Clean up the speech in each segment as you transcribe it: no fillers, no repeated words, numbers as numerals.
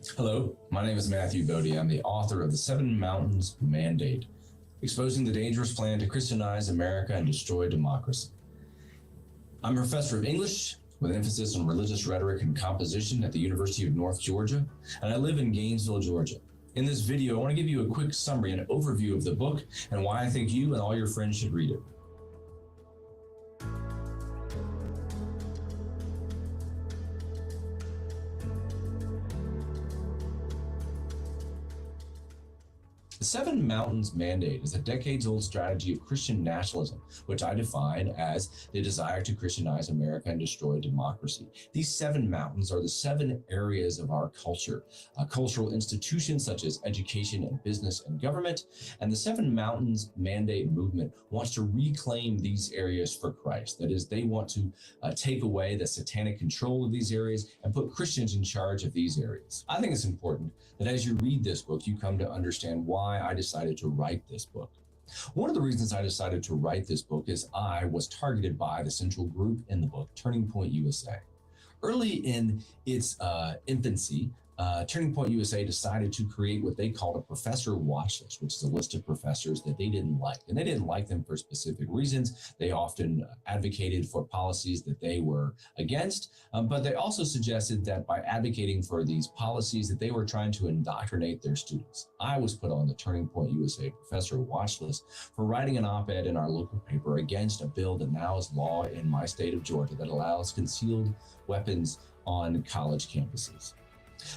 Hello, my name is Matthew Boedy. I'm the author of The Seven Mountains Mandate, Exposing the Dangerous Plan to Christianize America and Destroy Democracy. I'm a professor of English with an emphasis on religious rhetoric and composition at the University of North Georgia, and I live in Gainesville, Georgia. In this video, I want to give you a quick summary and overview of the book and why I think you and all your friends should read it. The Seven Mountains Mandate is a decades-old strategy of Christian nationalism, which I define as the desire to Christianize America and destroy democracy. These seven mountains are the seven areas of our culture, cultural institutions such as education and business and government, and the Seven Mountains Mandate movement wants to reclaim these areas for Christ. That is, they want to take away the satanic control of these areas and put Christians in charge of these areas. I think it's important that as you read this book, you come to understand why I decided to write this book. One of the reasons I decided to write this book is I was targeted by the central group in the book, Turning Point USA. Early in its infancy, Turning Point USA decided to create what they called a professor watch list, which is a list of professors that they didn't like. And they didn't like them for specific reasons. They often advocated for policies that they were against, but they also suggested that by advocating for these policies that they were trying to indoctrinate their students. I was put on the Turning Point USA professor watch list for writing an op-ed in our local paper against a bill that now is law in my state of Georgia that allows concealed weapons on college campuses.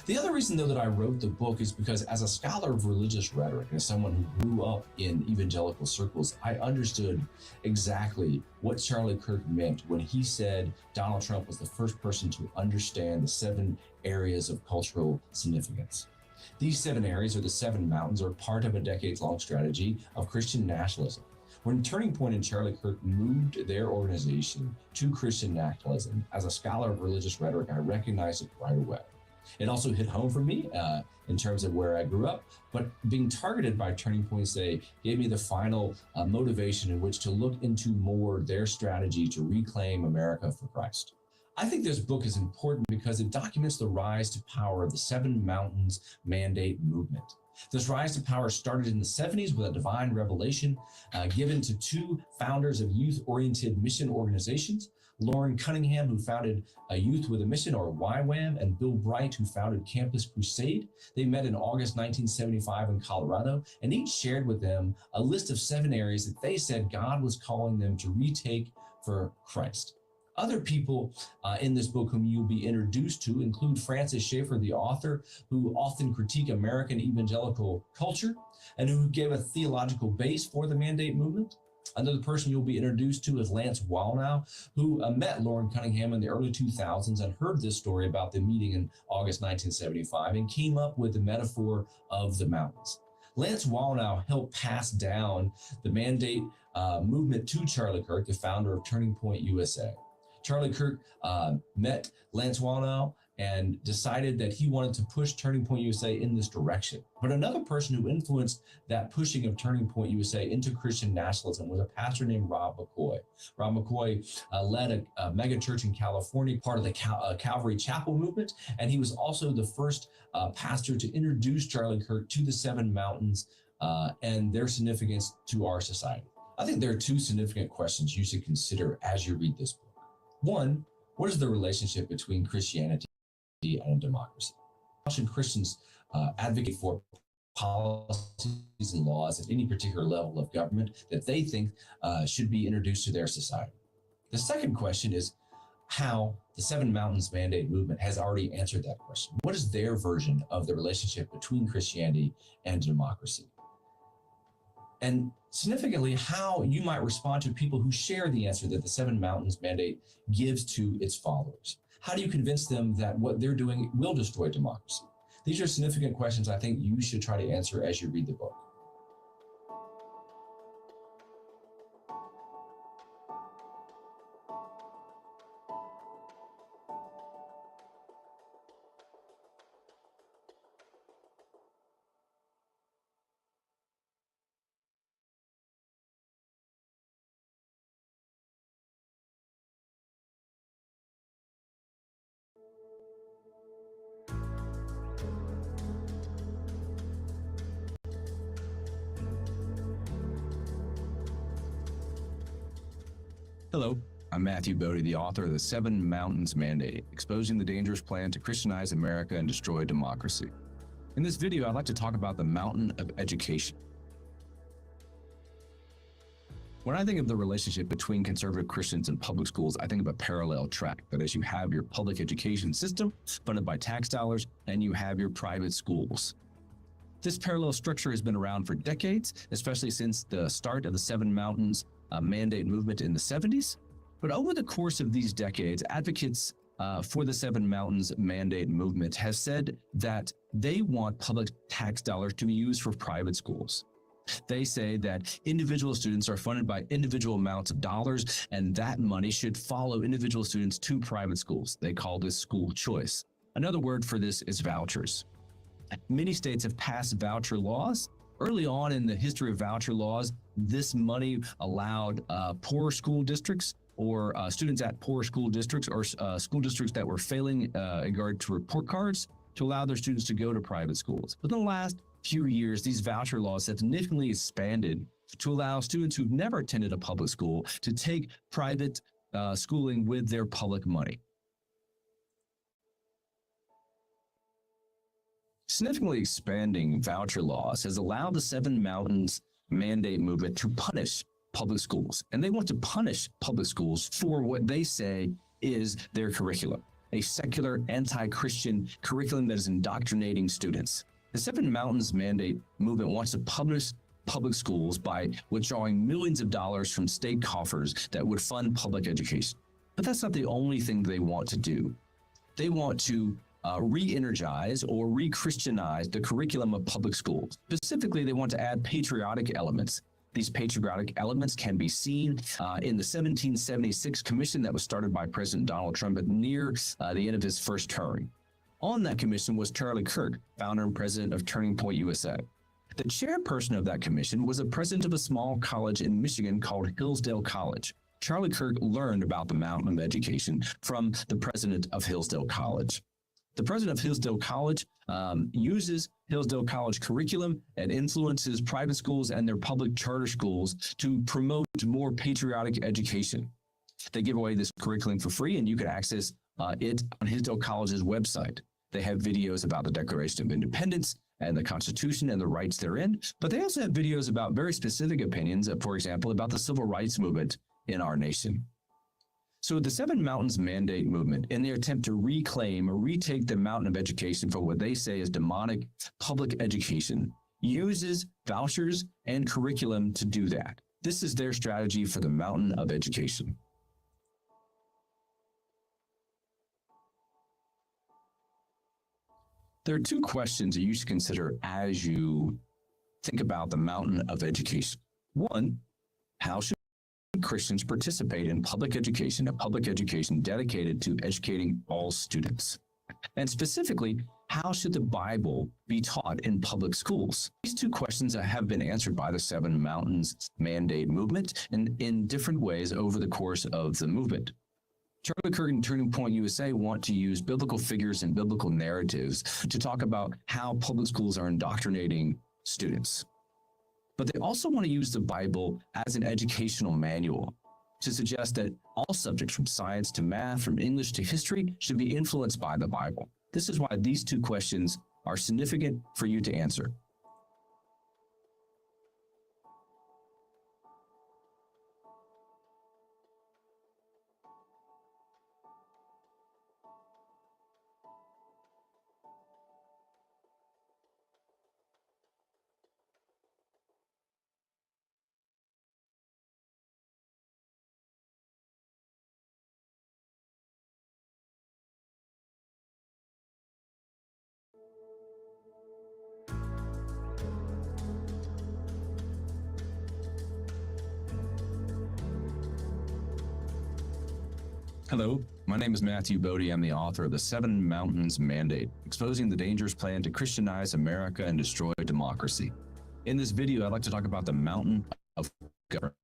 The other reason, though, that I wrote the book is because as a scholar of religious rhetoric and as someone who grew up in evangelical circles, I understood exactly what Charlie Kirk meant when he said Donald Trump was the first person to understand the seven areas of cultural significance. These seven areas, or the seven mountains, are part of a decades-long strategy of Christian nationalism. When Turning Point and Charlie Kirk moved their organization to Christian nationalism, as a scholar of religious rhetoric, I recognized it right away. It also hit home for me in terms of where I grew up, but being targeted by Turning Point USA gave me the final motivation in which to look into more their strategy to reclaim America for Christ. I think this book is important because it documents the rise to power of the Seven Mountains Mandate movement. This rise to power started in the 70s with a divine revelation given to two founders of youth-oriented mission organizations, Lauren Cunningham, who founded a Youth with a Mission, or YWAM, and Bill Bright, who founded Campus Crusade. They met in August 1975 in Colorado, and each shared with them a list of seven areas that they said God was calling them to retake for Christ. Other people in this book whom you'll be introduced to include Francis Schaeffer, the author, who often critique American evangelical culture and who gave a theological base for the Mandate movement. Another person you'll be introduced to is Lance Wallnau, who met Lauren Cunningham in the early 2000s and heard this story about the meeting in August 1975 and came up with the metaphor of the mountains. Lance Wallnau helped pass down the Mandate movement to Charlie Kirk, the founder of Turning Point USA. Charlie Kirk met Lance Wallnau and decided that he wanted to push Turning Point USA in this direction. But another person who influenced that pushing of Turning Point USA into Christian nationalism was a pastor named Rob McCoy. Rob McCoy led a mega church in California, part of the Calvary Chapel movement, and he was also the first pastor to introduce Charlie Kirk to the Seven Mountains and their significance to our society. I think there are two significant questions you should consider as you read this book. One, what is the relationship between Christianity and democracy? How should Christians advocate for policies and laws at any particular level of government that they think should be introduced to their society? The second question is how the Seven Mountains Mandate movement has already answered that question. What is their version of the relationship between Christianity and democracy? And significantly, how you might respond to people who share the answer that the Seven Mountains Mandate gives to its followers. How do you convince them that what they're doing will destroy democracy? These are significant questions I think you should try to answer as you read the book. Hello, I'm Matthew Boedy, the author of The Seven Mountains Mandate, Exposing the Dangerous Plan to Christianize America and Destroy Democracy. In this video, I'd like to talk about the mountain of education. When I think of the relationship between conservative Christians and public schools, I think of a parallel track. That is, you have your public education system funded by tax dollars, and you have your private schools. This parallel structure has been around for decades, especially since the start of the Seven Mountains Mandate movement in the 70s. But over the course of these decades, advocates for the Seven Mountains Mandate movement have said that they want public tax dollars to be used for private schools. They say that individual students are funded by individual amounts of dollars, and that money should follow individual students to private schools. They call this school choice. Another word for this is vouchers. Many states have passed voucher laws. Early on in the history of voucher laws, this money allowed poor school districts or students at poor school districts or school districts that were failing in regard to report cards to allow their students to go to private schools. But in the last few years, these voucher laws have significantly expanded to allow students who've never attended a public school to take private schooling with their public money. Significantly expanding voucher laws has allowed the Seven Mountains Mandate movement to punish public schools. And they want to punish public schools for what they say is their curriculum, a secular, anti-Christian curriculum that is indoctrinating students. The Seven Mountains Mandate movement wants to punish public schools by withdrawing millions of dollars from state coffers that would fund public education. But that's not the only thing they want to do. They want to re-energize or re-Christianize the curriculum of public schools. Specifically, they want to add patriotic elements. These patriotic elements can be seen in the 1776 commission that was started by President Donald Trump near the end of his first term. On that commission was Charlie Kirk, founder and president of Turning Point USA. The chairperson of that commission was the president of a small college in Michigan called Hillsdale College. Charlie Kirk learned about the mountain of education from the president of Hillsdale College. The president of Hillsdale College uses Hillsdale College curriculum and influences private schools and their public charter schools to promote more patriotic education. They give away this curriculum for free, and you can access it on Hillsdale College's website. They have videos about the Declaration of Independence and the Constitution and the rights therein, but they also have videos about very specific opinions, for example, about the civil rights movement in our nation. So the Seven Mountains Mandate movement, in their attempt to reclaim or retake the mountain of education for what they say is demonic public education, uses vouchers and curriculum to do that. This is their strategy for the mountain of education. There are two questions that you should consider as you think about the mountain of education. One, how should Christians participate in public education, a public education dedicated to educating all students? And specifically, how should the Bible be taught in public schools? These two questions have been answered by the Seven Mountains Mandate movement in different ways over the course of the movement. Charlie Kirk and Turning Point USA want to use biblical figures and biblical narratives to talk about how public schools are indoctrinating students. But they also want to use the Bible as an educational manual to suggest that all subjects from science to math, from English to history, should be influenced by the Bible. This is why these two questions are significant for you to answer. Hello, my name is Matthew Boedy. I'm the author of The Seven Mountains Mandate, Exposing the Dangerous Plan to Christianize America and Destroy Democracy. In this video, I'd like to talk about the mountain of government.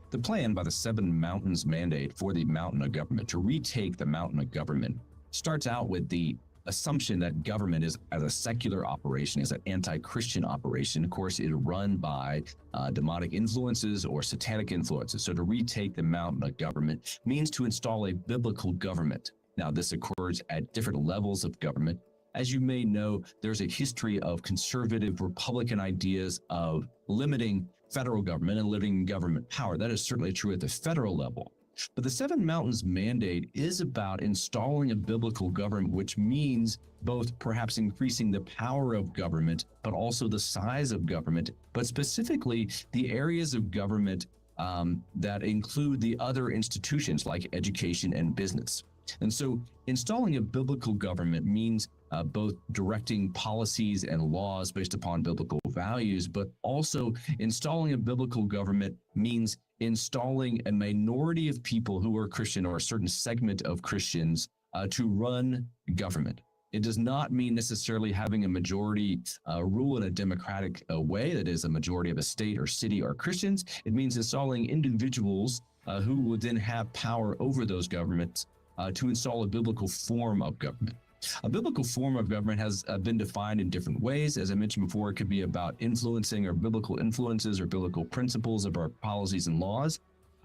The plan by the Seven Mountains Mandate for the mountain of government, to retake the mountain of government, starts out with the assumption that government is as a secular operation, is an anti-Christian operation. Of course, it is run by demonic influences or satanic influences. So to retake the mountain of government means to install a biblical government. Now, this occurs at different levels of government. As you may know, there's a history of conservative Republican ideas of limiting federal government and limiting government power. That is certainly true at the federal level. But the Seven Mountains Mandate is about installing a biblical government, which means both perhaps increasing the power of government, but also the size of government, but specifically the areas of government that include the other institutions like education and business. And so installing a biblical government means both directing policies and laws based upon biblical values, but also installing a biblical government means installing a minority of people who are Christian or a certain segment of Christians to run government. It does not mean necessarily having a majority rule in a democratic way, that is, a majority of a state or city are Christians. It means installing individuals who would then have power over those governments to install a biblical form of government. A biblical form of government has been defined in different ways. As I mentioned before, it could be about influencing or biblical influences or biblical principles of our policies and laws,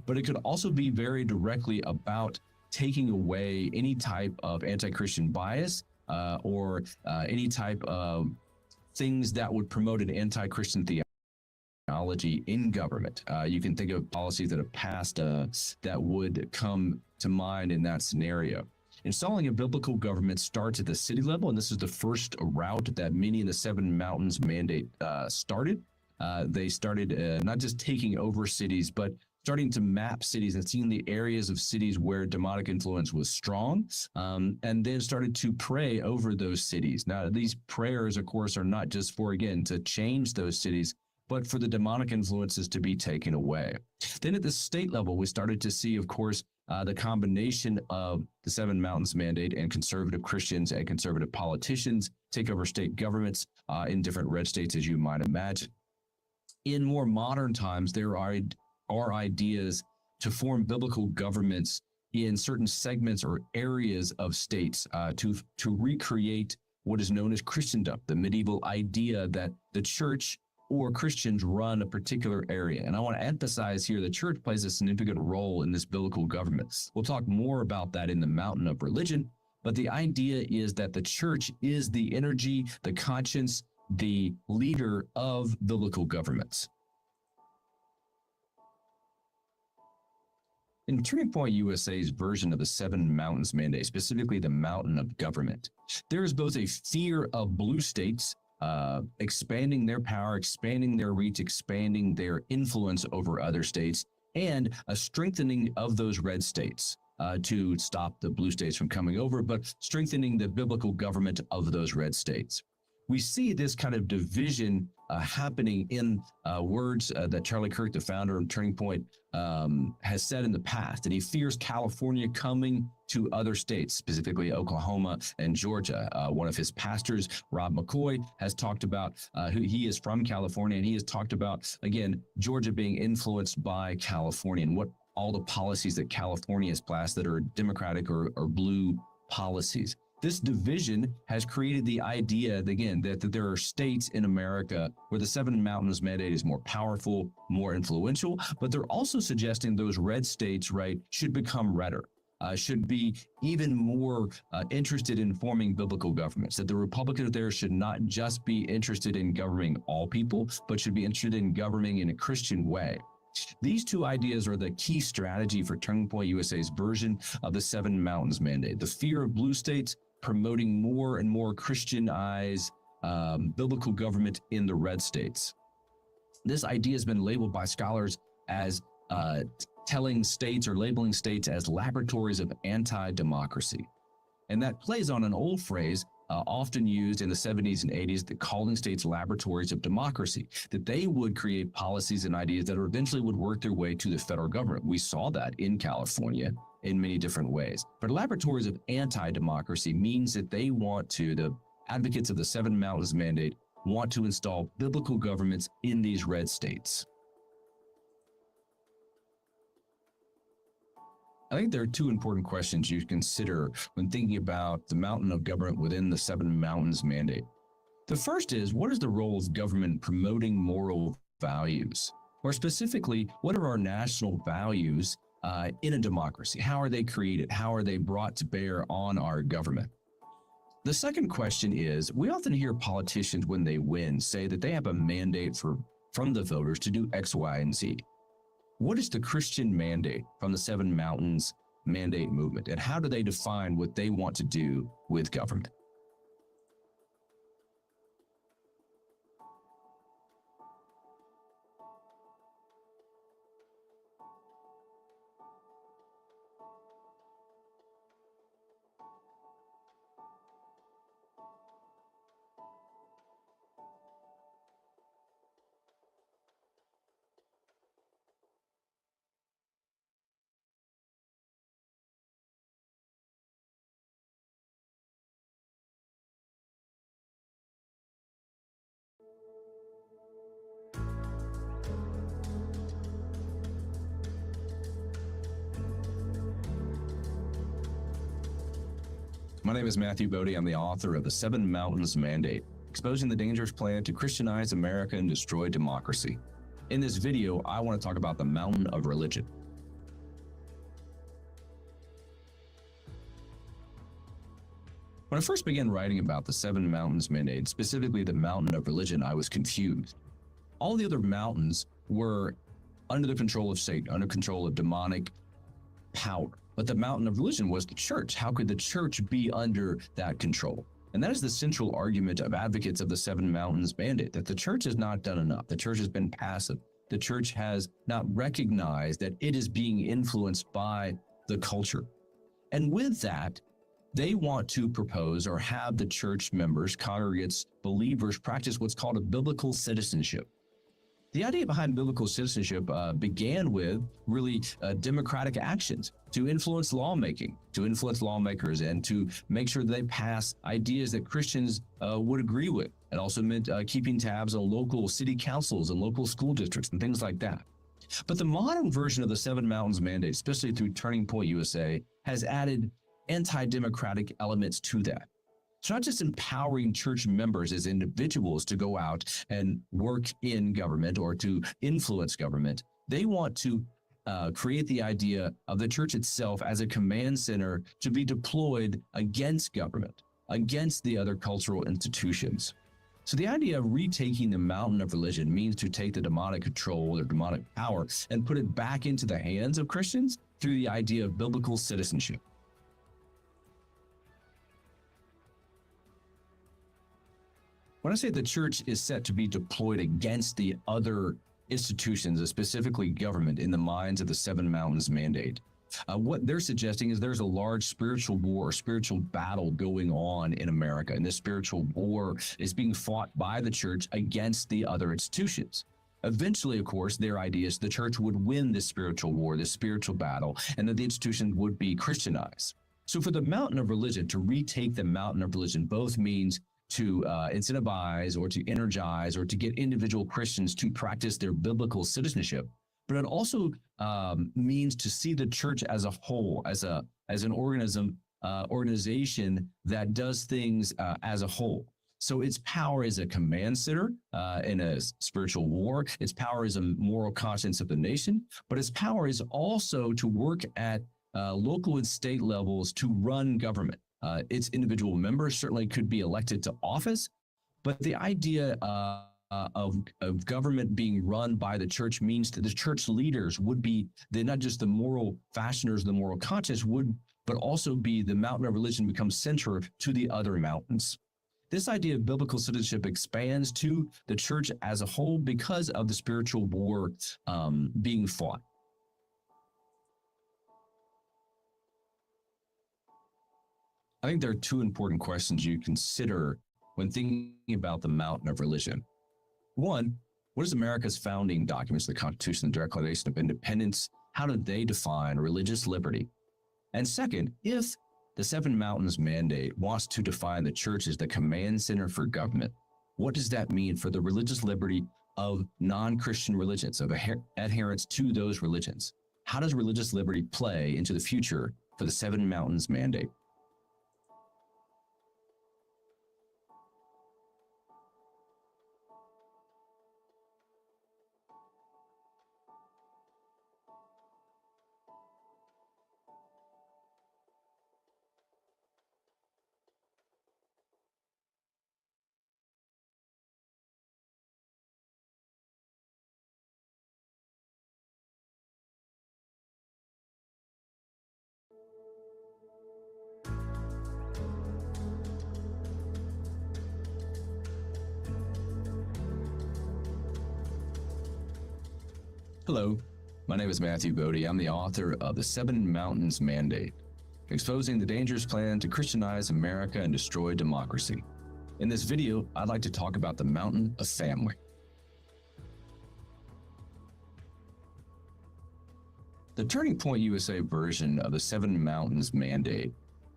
but it could also be very directly about taking away any type of anti-Christian bias or any type of things that would promote an anti-Christian theology in government. You can think of policies that have passed that would come to mind in that scenario. Installing a biblical government starts at the city level, and this is the first route that many in the Seven Mountains Mandate started. They started not just taking over cities, but starting to map cities and seeing the areas of cities where demonic influence was strong, and then started to pray over those cities. Now, these prayers, of course, are not just for, again, to change those cities, but for the demonic influences to be taken away. Then at the state level, we started to see, of course, the combination of the Seven Mountains Mandate and conservative Christians and conservative politicians take over state governments in different red states, as you might imagine. In more modern times, there are ideas to form biblical governments in certain segments or areas of states to recreate what is known as Christendom, the medieval idea that the church or Christians run a particular area. And I want to emphasize here the church plays a significant role in this biblical government. We'll talk more about that in the Mountain of Religion, but the idea is that the church is the energy, the conscience, the leader of biblical governments. In Turning Point USA's version of the Seven Mountains Mandate, specifically the Mountain of Government, there is both a fear of blue states expanding their power, expanding their reach, expanding their influence over other states, and a strengthening of those red states to stop the blue states from coming over, but strengthening the biblical government of those red states. We see this kind of division happening in words that Charlie Kirk, the founder of Turning Point, has said in the past, that he fears California coming to other states, specifically Oklahoma and Georgia. One of his pastors, Rob McCoy, has talked about who he is from California, and he has talked about, again, Georgia being influenced by California and what all the policies that California has passed that are Democratic or blue policies. This division has created the idea, again, that there are states in America where the Seven Mountains Mandate is more powerful, more influential, but they're also suggesting those red states, right, should become redder, should be even more interested in forming biblical governments, that the Republicans there should not just be interested in governing all people, but should be interested in governing in a Christian way. These two ideas are the key strategy for Turning Point USA's version of the Seven Mountains Mandate. The fear of blue states promoting more and more Christianized biblical government in the red states. This idea has been labeled by scholars as telling states or labeling states as laboratories of anti-democracy. And that plays on an old phrase often used in the 70s and 80s, that calling states laboratories of democracy, that they would create policies and ideas that eventually would work their way to the federal government. We saw that in California in many different ways. But laboratories of anti-democracy means that they want to, the advocates of the Seven Mountains Mandate, want to install biblical governments in these red states. I think there are two important questions you consider when thinking about the mountain of government within the Seven Mountains Mandate. The first is, what is the role of government promoting moral values? Or specifically, what are our national values in a democracy? How are they created? How are they brought to bear on our government? The second question is, we often hear politicians when they win say that they have a mandate from the voters to do X, Y, and Z. What is the Christian mandate from the Seven Mountains Mandate movement, and how do they define what they want to do with government? My name is Matthew Boedy. I'm the author of The Seven Mountains Mandate, Exposing the Dangerous Plan to Christianize America and Destroy Democracy. In this video, I want to talk about the mountain of religion. When I first began writing about the Seven Mountains Mandate, specifically the mountain of religion, I was confused. All the other mountains were under the control of Satan, under control of demonic power. But the mountain of religion was the church. How could the church be under that control? And that is the central argument of advocates of the Seven Mountains Mandate, that the church has not done enough. The church has been passive. The church has not recognized that it is being influenced by the culture. And with that, they want to propose or have the church members, congregates, believers practice what's called a biblical citizenship. The idea behind biblical citizenship began with really democratic actions to influence lawmaking, to influence lawmakers, and to make sure that they pass ideas that Christians would agree with. It also meant keeping tabs on local city councils and local school districts and things like that. But the modern version of the Seven Mountains Mandate, especially through Turning Point USA, has added anti-democratic elements to that. It's not just empowering church members as individuals to go out and work in government or to influence government. They want to create the idea of the church itself as a command center to be deployed against government, against the other cultural institutions. So the idea of retaking the mountain of religion means to take the demonic control or demonic power and put it back into the hands of Christians through the idea of biblical citizenship. When I say the church is set to be deployed against the other institutions, specifically government, in the minds of the Seven Mountains Mandate, what they're suggesting is there's a large spiritual war, spiritual battle going on in America, and this spiritual war is being fought by the church against the other institutions. Eventually, of course, their idea is the church would win this spiritual war, this spiritual battle, and that the institution would be Christianized. So for the mountain of religion, to retake the mountain of religion both means to incentivize or to energize or to get individual Christians to practice their biblical citizenship, but it also means to see the church as a whole, as an organization that does things as a whole. So its power is a command center in a spiritual war. Its power is a moral conscience of the nation, but its power is also to work at local and state levels to run government. Its individual members certainly could be elected to office, but the idea of government being run by the church means that the church leaders would be not just the moral fashioners, the moral conscience but also be the mountain of religion becomes center to the other mountains. This idea of biblical citizenship expands to the church as a whole because of the spiritual war being fought. I think there are two important questions you consider when thinking about the mountain of religion. One, what is America's founding documents, the Constitution, the Declaration of Independence? How do they define religious liberty? And second, if the Seven Mountains Mandate wants to define the church as the command center for government, what does that mean for the religious liberty of non-Christian religions, of adherents to those religions? How does religious liberty play into the future for the Seven Mountains Mandate? Hello, my name is Matthew Boedy. I'm the author of The Seven Mountains Mandate, exposing the dangerous plan to Christianize America and destroy democracy. In this video, I'd like to talk about the mountain of family. The Turning Point USA version of the Seven Mountains Mandate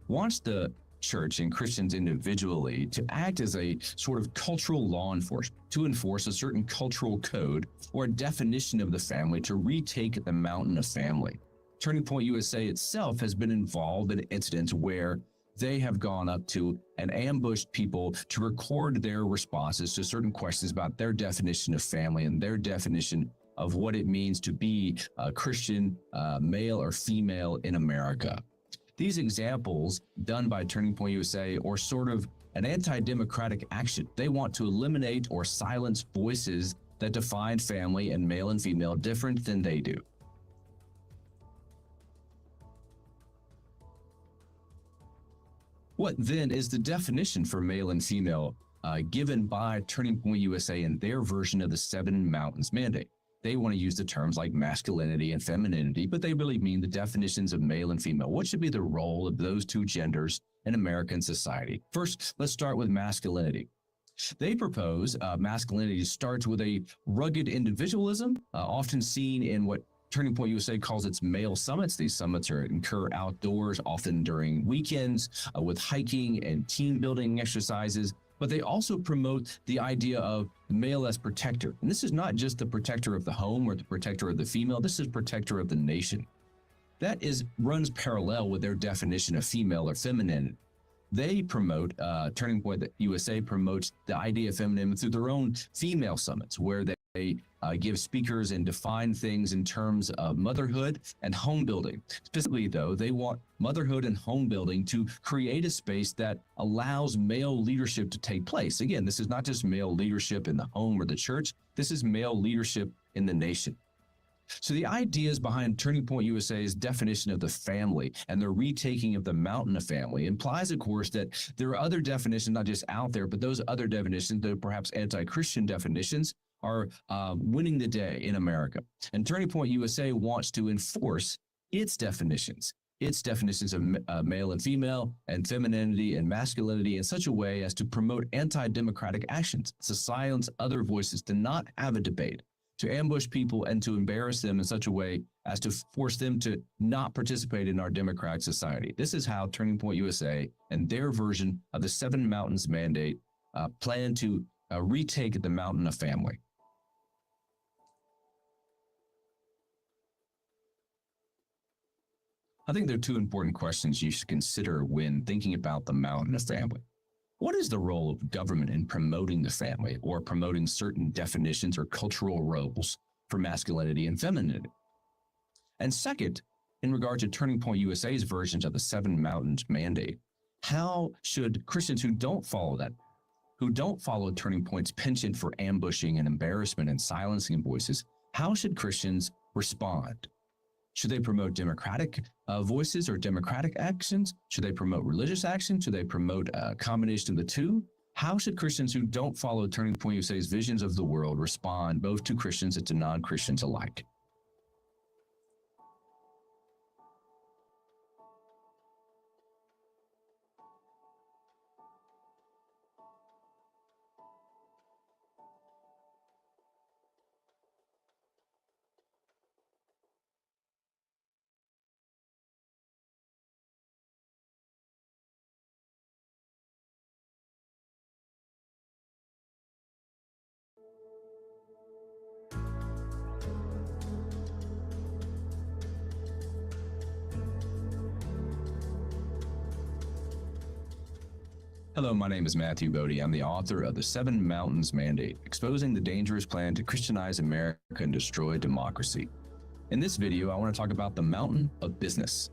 wants the church and Christians individually to act as a sort of cultural law enforcement, to enforce a certain cultural code or a definition of the family, to retake the mountain of family. Turning Point USA itself has been involved in incidents where they have gone up to and ambushed people to record their responses to certain questions about their definition of family and their definition of what it means to be a Christian, male or female in America. These examples done by Turning Point USA are sort of an anti-democratic action. They want to eliminate or silence voices that define family and male and female different than they do. What then is the definition for male and female given by Turning Point USA in their version of the Seven Mountains Mandate? They want to use the terms like masculinity and femininity, but they really mean the definitions of male and female. What should be the role of those two genders in American society? First, let's start with masculinity. They propose masculinity starts with a rugged individualism, often seen in what Turning Point USA calls its male summits. These summits occur outdoors, often during weekends, with hiking and team building exercises. But they also promote the idea of male as protector. And this is not just the protector of the home or the protector of the female, this is protector of the nation. That runs parallel with their definition of female or feminine. They promote, Turning Point USA promotes the idea of feminism through their own female summits, where they give speakers and define things in terms of motherhood and home building. Specifically, though, they want motherhood and home building to create a space that allows male leadership to take place. Again, this is not just male leadership in the home or the church. This is male leadership in the nation. So the ideas behind Turning Point USA's definition of the family and the retaking of the mountain of family implies, of course, that there are other definitions, not just out there, but those other definitions, the perhaps anti-Christian definitions, are winning the day in America. And Turning Point USA wants to enforce its definitions of male and female and femininity and masculinity in such a way as to promote anti-democratic actions, to silence other voices, to not have a debate, to ambush people and to embarrass them in such a way as to force them to not participate in our democratic society. This is how Turning Point USA and their version of the Seven Mountains Mandate plan to retake the mountain of family. I think there are two important questions you should consider when thinking about the mountain of family. What is the role of government in promoting the family or promoting certain definitions or cultural roles for masculinity and femininity? And second, in regard to Turning Point USA's versions of the Seven Mountains Mandate, how should Christians who don't follow Turning Point's penchant for ambushing and embarrassment and silencing voices, how should Christians respond? Should they promote democratic voices or democratic actions? Should they promote religious action? Should they promote a combination of the two? How should Christians who don't follow Turning Point USA's visions of the world respond both to Christians and to non-Christians alike? Hello, my name is Matthew Boedy. I'm the author of The Seven Mountains Mandate, Exposing the Dangerous Plan to Christianize America and Destroy Democracy. In this video, I want to talk about the mountain of business.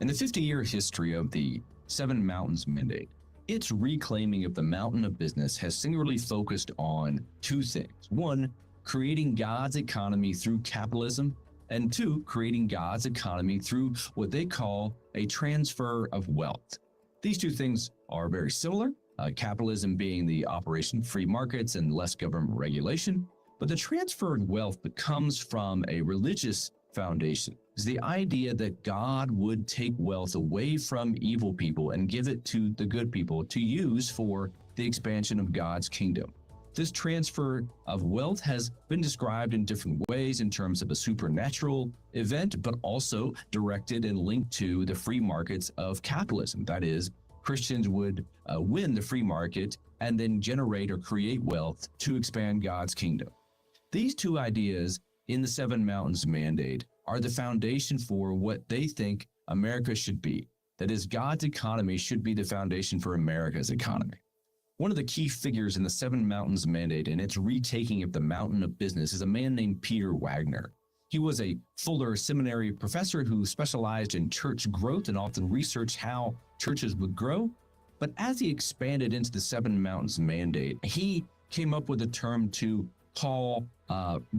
In the 50-year history of the Seven Mountains Mandate, its reclaiming of the mountain of business has singularly focused on two things. One, creating God's economy through capitalism, and two, creating God's economy through what they call a transfer of wealth. These two things are very similar, capitalism being the operation of free markets and less government regulation, but the transfer of wealth comes from a religious foundation. It's the idea that God would take wealth away from evil people and give it to the good people to use for the expansion of God's kingdom. This transfer of wealth has been described in different ways in terms of a supernatural event, but also directed and linked to the free markets of capitalism. That is, Christians would win the free market and then generate or create wealth to expand God's kingdom. These two ideas in the Seven Mountains Mandate are the foundation for what they think America should be. That is, God's economy should be the foundation for America's economy. One of the key figures in the Seven Mountains Mandate and its retaking of the mountain of business is a man named Peter Wagner. He was a Fuller Seminary professor who specialized in church growth and often researched how churches would grow. But as he expanded into the Seven Mountains Mandate, he came up with a term to call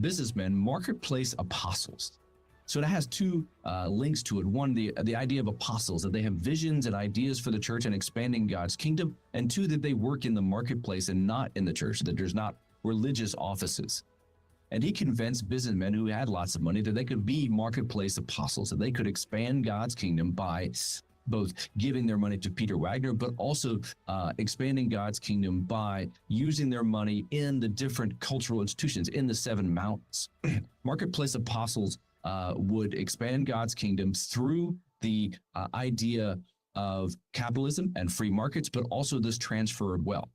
businessmen marketplace apostles. So it has two links to it. One, the idea of apostles, that they have visions and ideas for the church and expanding God's kingdom. And two, that they work in the marketplace and not in the church, that there's not religious offices. And he convinced businessmen who had lots of money that they could be marketplace apostles, that they could expand God's kingdom by both giving their money to Peter Wagner, but also expanding God's kingdom by using their money in the different cultural institutions in the Seven Mountains. Marketplace apostles would expand God's kingdom through the idea of capitalism and free markets, but also this transfer of wealth.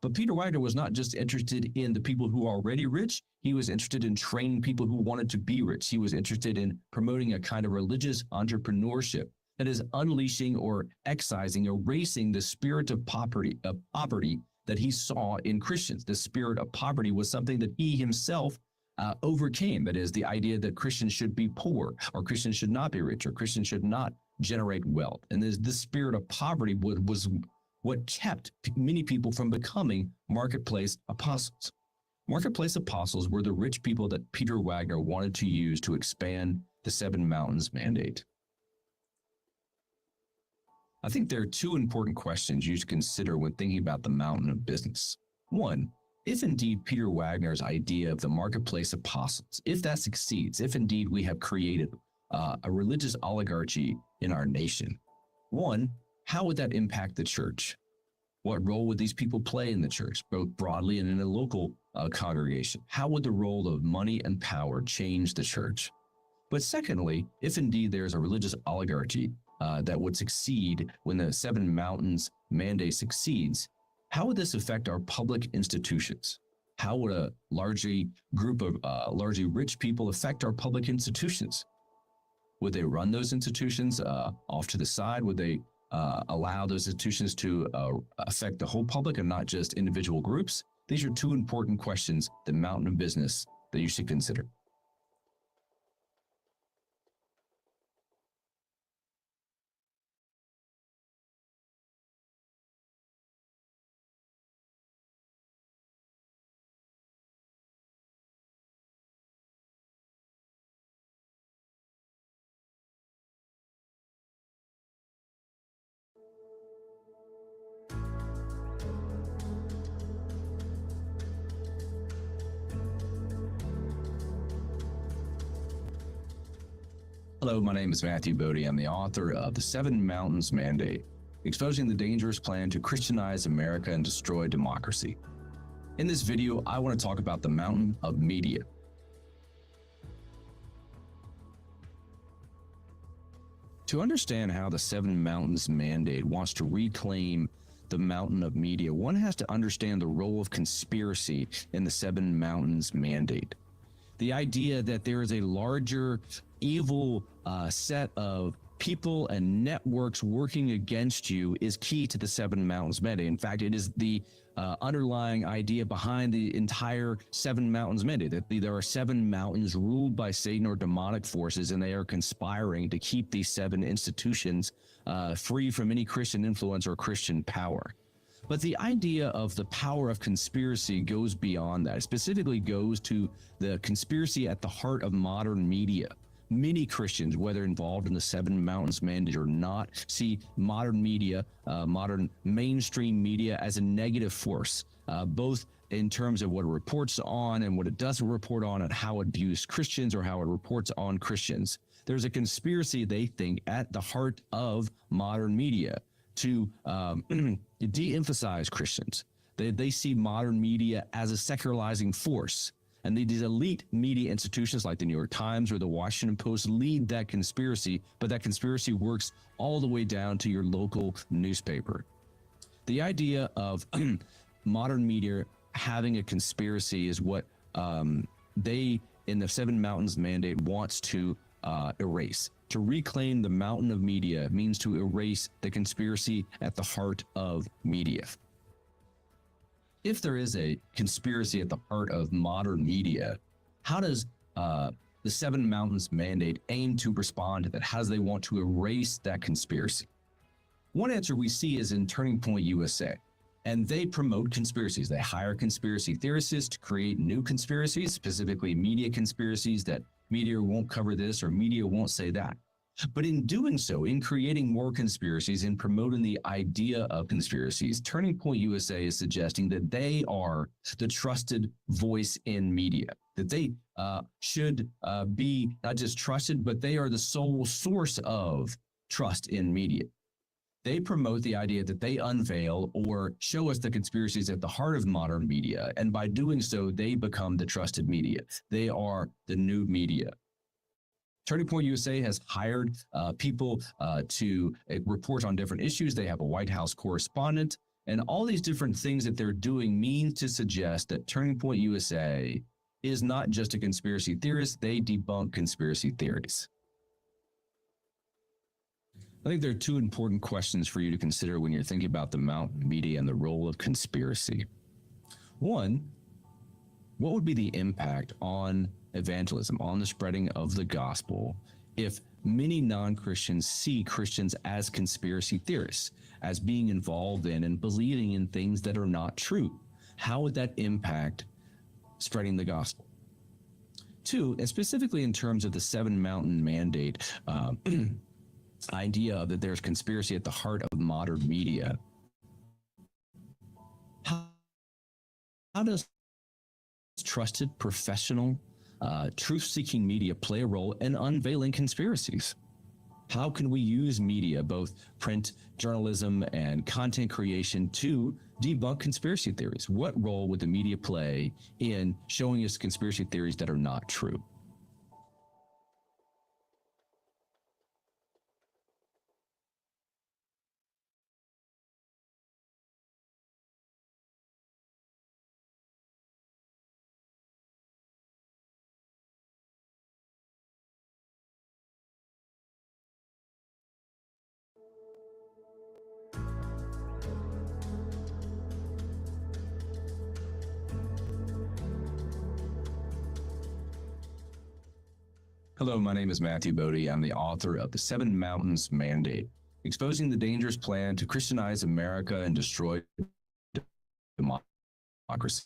But Peter Wagner was not just interested in the people who are already rich. He was interested in training people who wanted to be rich. He was interested in promoting a kind of religious entrepreneurship that is unleashing or excising, erasing the spirit of poverty that he saw in Christians. The spirit of poverty was something that he himself overcame. That is, the idea that Christians should be poor, or Christians should not be rich, or Christians should not generate wealth. And this spirit of poverty was what kept many people from becoming marketplace apostles. Marketplace apostles were the rich people that Peter Wagner wanted to use to expand the Seven Mountains Mandate. I think there are two important questions you should consider when thinking about the mountain of business. One, if indeed Peter Wagner's idea of the marketplace apostles, if that succeeds, if indeed we have created a religious oligarchy in our nation, one, how would that impact the church? What role would these people play in the church, both broadly and in a local congregation? How would the role of money and power change the church? But secondly, if indeed there's a religious oligarchy that would succeed when the Seven Mountains Mandate succeeds, how would this affect our public institutions? How would a largely group of largely rich people affect our public institutions? Would they run those institutions off to the side? Would they allow those institutions to affect the whole public and not just individual groups? These are two important questions, the mountain of business, that you should consider. Hello, my name is Matthew Boedy. I'm the author of The Seven Mountains Mandate, Exposing the Dangerous Plan to Christianize America and Destroy Democracy. In this video, I want to talk about the mountain of media. To understand how the Seven Mountains Mandate wants to reclaim the mountain of media, one has to understand the role of conspiracy in the Seven Mountains Mandate. The idea that there is a larger evil set of people and networks working against you is key to the Seven Mountains Mandate. In fact, it is the underlying idea behind the entire Seven Mountains Mandate, that there are seven mountains ruled by Satan or demonic forces, and they are conspiring to keep these seven institutions free from any Christian influence or Christian power. But the idea of the power of conspiracy goes beyond that. It specifically goes to the conspiracy at the heart of modern media. Many Christians, whether involved in the Seven Mountains Mandate or not, see modern media, modern mainstream media, as a negative force, both in terms of what it reports on and what it doesn't report on, and how it views Christians or how it reports on Christians. There's a conspiracy, they think, at the heart of modern media to de-emphasize Christians. They see modern media as a secularizing force. And these elite media institutions like the New York Times or the Washington Post lead that conspiracy, but that conspiracy works all the way down to your local newspaper. The idea of modern media having a conspiracy is what they, in the Seven Mountains Mandate, wants to erase. To reclaim the mountain of media means to erase the conspiracy at the heart of media. If there is a conspiracy at the heart of modern media, how does the Seven Mountains Mandate aim to respond to that? How do they want to erase that conspiracy? One answer we see is in Turning Point USA, and they promote conspiracies. They hire conspiracy theorists to create new conspiracies, specifically media conspiracies, that media won't cover this or media won't say that. But in doing so, in creating more conspiracies and promoting the idea of conspiracies, Turning Point USA is suggesting that they are the trusted voice in media, that they should be not just trusted, but they are the sole source of trust in media. They promote the idea that they unveil or show us the conspiracies at the heart of modern media, and by doing so, they become the trusted media. They are the new media. Turning Point USA has hired people to report on different issues. They have a White House correspondent, and all these different things that they're doing means to suggest that Turning Point USA is not just a conspiracy theorist. They debunk conspiracy theories. I think there are two important questions for you to consider when you're thinking about the mountain media and the role of conspiracy. One, what would be the impact on evangelism, on the spreading of the gospel, if many non-Christians see Christians as conspiracy theorists, as being involved in and believing in things that are not true? How would that impact spreading the gospel? Two, and specifically in terms of the Seven Mountain Mandate, idea that there's conspiracy at the heart of modern media, how does trusted, professional, truth-seeking media play a role in unveiling conspiracies? How can we use media, both print, journalism, and content creation, to debunk conspiracy theories? What role would the media play in showing us conspiracy theories that are not true? Hello, my name is Matthew Boedy. I'm the author of The Seven Mountains Mandate, Exposing the Dangerous Plan to Christianize America and Destroy Democracy.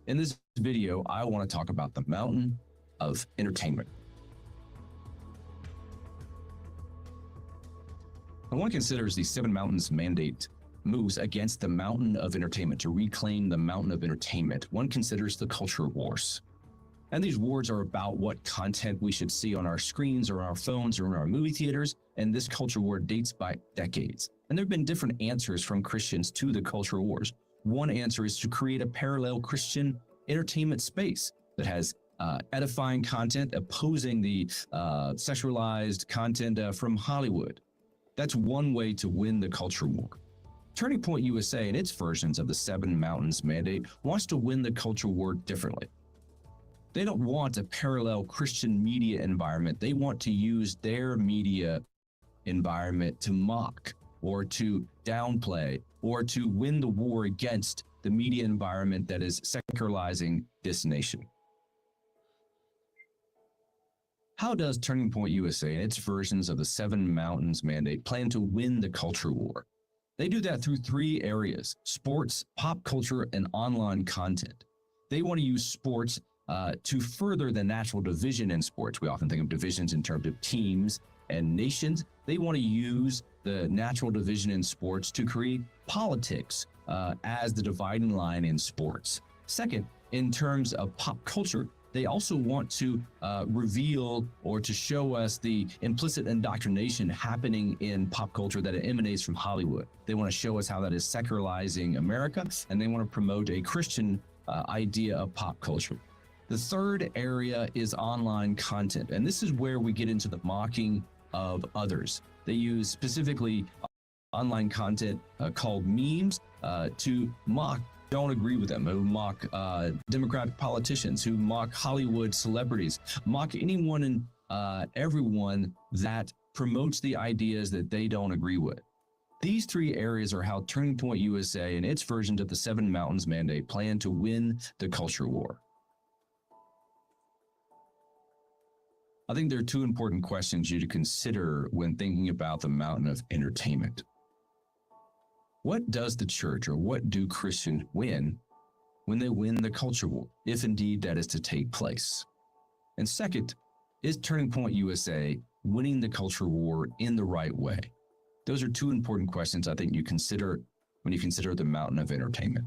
In this video, I want to talk about the mountain of entertainment. And one considers the Seven Mountains Mandate moves against the mountain of entertainment to reclaim the mountain of entertainment. One considers the culture wars. And these wars are about what content we should see on our screens or our phones or in our movie theaters. And this culture war dates by decades. And there have been different answers from Christians to the culture wars. One answer is to create a parallel Christian entertainment space that has edifying content opposing the sexualized content from Hollywood. That's one way to win the culture war. Turning Point USA and its versions of the Seven Mountains Mandate wants to win the culture war differently. They don't want a parallel Christian media environment. They want to use their media environment to mock or to downplay or to win the war against the media environment that is secularizing this nation. How does Turning Point USA and its versions of the Seven Mountains Mandate plan to win the culture war? They do that through three areas: sports, pop culture, and online content. They want to use sports to further the natural division in sports. We often think of divisions in terms of teams and nations. They want to use the natural division in sports to create politics as the dividing line in sports. Second, in terms of pop culture, they also want to reveal or to show us the implicit indoctrination happening in pop culture that emanates from Hollywood. They want to show us how that is secularizing America, and they want to promote a Christian idea of pop culture. The third area is online content, and this is where we get into the mocking of others. They use specifically online content called memes to mock don't agree with them, who mock Democratic politicians, who mock Hollywood celebrities, mock anyone and everyone that promotes the ideas that they don't agree with. These three areas are how Turning Point USA and its versions of the Seven Mountains Mandate plan to win the culture war. I think there are two important questions you to consider when thinking about the mountain of entertainment. What does the church, or what do Christians win when they win the culture war, if indeed that is to take place? And second, is Turning Point USA winning the culture war in the right way? Those are two important questions I think you consider when you consider the mountain of entertainment.